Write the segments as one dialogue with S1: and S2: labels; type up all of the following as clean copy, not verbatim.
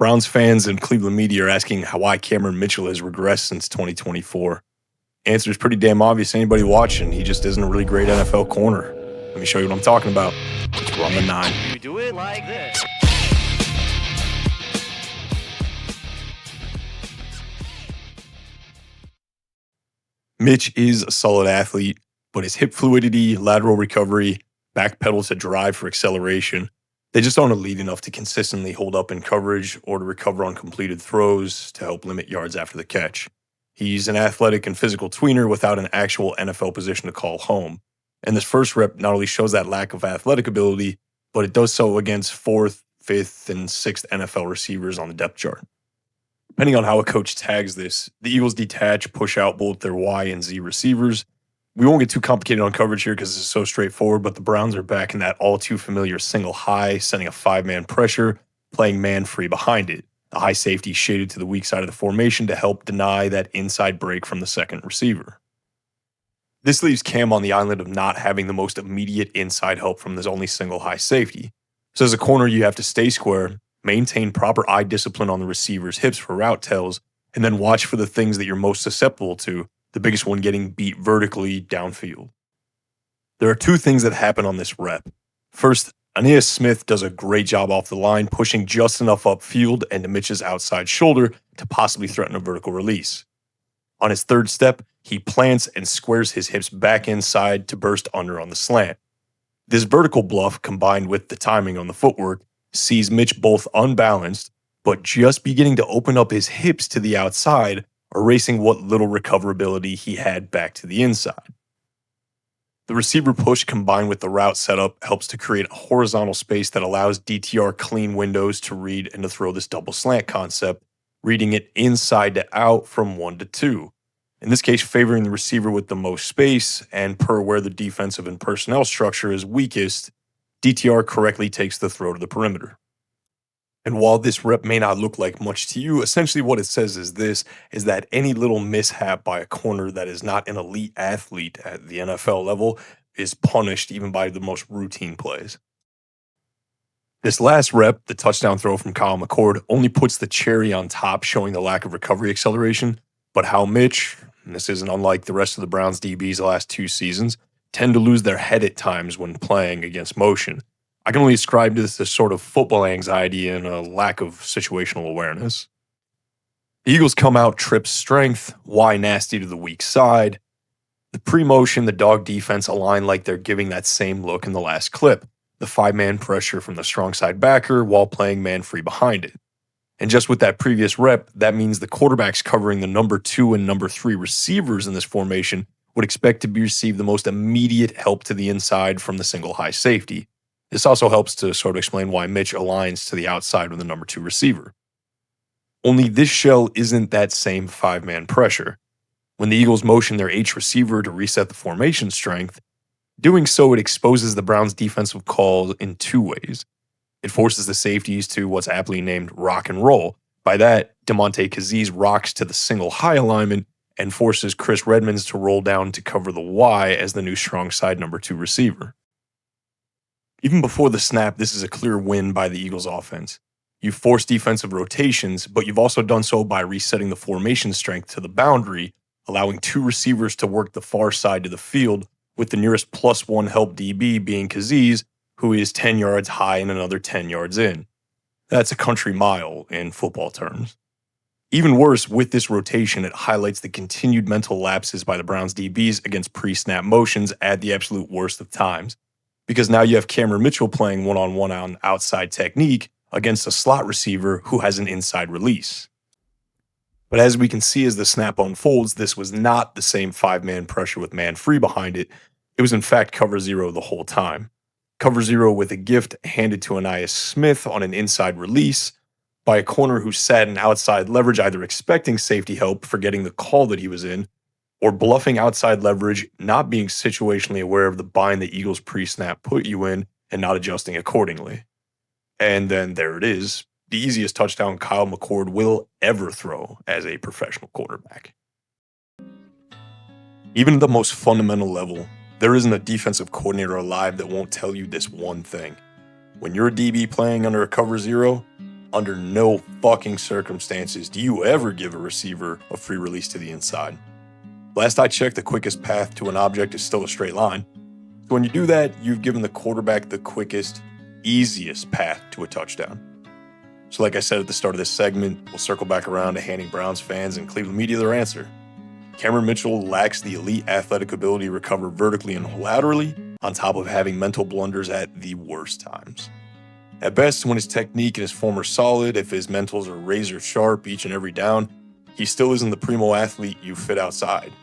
S1: Browns fans and Cleveland media are asking why Cameron Mitchell has regressed since 2024. Answer is pretty damn obvious to anybody watching. He just isn't a really great NFL corner. Let me show you what I'm talking about. Let's run the 9.
S2: You do it like this.
S1: Mitch is a solid athlete, but his hip fluidity, lateral recovery, back pedal to drive for acceleration, they just aren't elite enough to consistently hold up in coverage or to recover on completed throws to help limit yards after the catch. He's an athletic and physical tweener without an actual NFL position to call home. And this first rep not only shows that lack of athletic ability, but it does so against 4th, 5th, and 6th NFL receivers on the depth chart. Depending on how a coach tags this, the Eagles detach, push out both their Y and Z receivers. We won't get too complicated on coverage here because it's so straightforward, but the Browns are back in that all too familiar single high, sending a 5-man pressure, playing man free behind it. The high safety shaded to the weak side of the formation to help deny that inside break from the second receiver. This leaves Cam on the island of not having the most immediate inside help from this only single high safety. So as a corner, you have to stay square, maintain proper eye discipline on the receiver's hips for route tells, and then watch for the things that you're most susceptible to, the biggest one getting beat vertically downfield. There are 2 things that happen on this rep. First, Aeneas Smith does a great job off the line, pushing just enough upfield and to Mitch's outside shoulder to possibly threaten a vertical release. On his third step, he plants and squares his hips back inside to burst under on the slant. This vertical bluff, combined with the timing on the footwork, sees Mitch both unbalanced, but just beginning to open up his hips to the outside, erasing what little recoverability he had back to the inside. The receiver push combined with the route setup helps to create a horizontal space that allows DTR clean windows to read and to throw this double slant concept, reading it inside to out from 1 to 2. In this case, favoring the receiver with the most space, and per where the defensive and personnel structure is weakest, DTR correctly takes the throw to the perimeter. And while this rep may not look like much to you, essentially what it says is that any little mishap by a corner that is not an elite athlete at the NFL level is punished even by the most routine plays. This last rep, the touchdown throw from Kyle McCord, only puts the cherry on top, showing the lack of recovery acceleration, but how Mitch, and this isn't unlike the rest of the Browns DBs the last 2 seasons, tend to lose their head at times when playing against motion. I can only ascribe this to sort of football anxiety and a lack of situational awareness. The Eagles come out trip strength, Y nasty to the weak side. The pre-motion, the dog defense align like they're giving that same look in the last clip. The 5-man pressure from the strong side backer while playing man-free behind it. And just with that previous rep, that means the quarterbacks covering the number 2 and number 3 receivers in this formation would expect to receive the most immediate help to the inside from the single high safety. This also helps to sort of explain why Mitch aligns to the outside with the number 2 receiver. Only this shell isn't that same 5-man pressure. When the Eagles motion their H receiver to reset the formation strength, doing so it exposes the Browns' defensive call in 2 ways. It forces the safeties to what's aptly named rock and roll. By that, DeMonte Kazee rocks to the single high alignment and forces Chris Redmond to roll down to cover the Y as the new strong side number 2 receiver. Even before the snap, this is a clear win by the Eagles offense. You've forced defensive rotations, but you've also done so by resetting the formation strength to the boundary, allowing 2 receivers to work the far side to the field, with the nearest +1 help DB being Kazee, who is 10 yards high and another 10 yards in. That's a country mile in football terms. Even worse, with this rotation, it highlights the continued mental lapses by the Browns DBs against pre-snap motions at the absolute worst of times. Because now you have Cameron Mitchell playing one-on-one on outside technique against a slot receiver who has an inside release. But as we can see as the snap unfolds, this was not the same 5-man pressure with man free behind it. It was in fact cover 0 the whole time. Cover 0 with a gift handed to Aeneas Smith on an inside release by a corner who sat in outside leverage, either expecting safety help, forgetting the call that he was in, or bluffing outside leverage, not being situationally aware of the bind the Eagles pre-snap put you in and not adjusting accordingly. And then there it is, the easiest touchdown Kyle McCord will ever throw as a professional quarterback. Even at the most fundamental level, there isn't a defensive coordinator alive that won't tell you this one thing. When you're a DB playing under a cover 0, Under no fucking circumstances do you ever give a receiver a free release to the inside. Last I checked, the quickest path to an object is still a straight line. So when you do that, you've given the quarterback the quickest, easiest path to a touchdown. So like I said at the start of this segment, we'll circle back around to handing Browns fans and Cleveland media their answer. Cameron Mitchell lacks the elite athletic ability to recover vertically and laterally, on top of having mental blunders at the worst times. At best, when his technique and his form are solid, if his mentals are razor sharp each and every down, he still isn't the primo athlete you fit outside.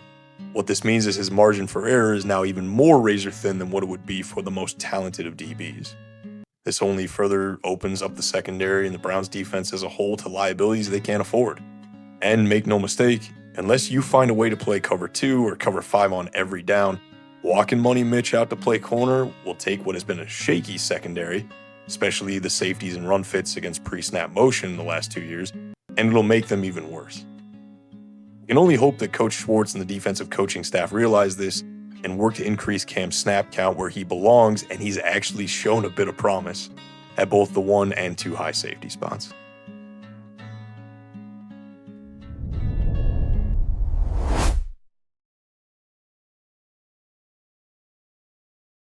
S1: What this means is his margin for error is now even more razor thin than what it would be for the most talented of DBs. This only further opens up the secondary and the Browns defense as a whole to liabilities they can't afford. And make no mistake, unless you find a way to play cover 2 or cover 5 on every down, walking Money Mitch out to play corner will take what has been a shaky secondary, especially the safeties and run fits against pre-snap motion in the last 2 years, and it'll make them even worse. We can only hope that Coach Schwartz and the defensive coaching staff realize this and work to increase Cam's snap count where he belongs, and he's actually shown a bit of promise at both the 1 and 2 high safety spots.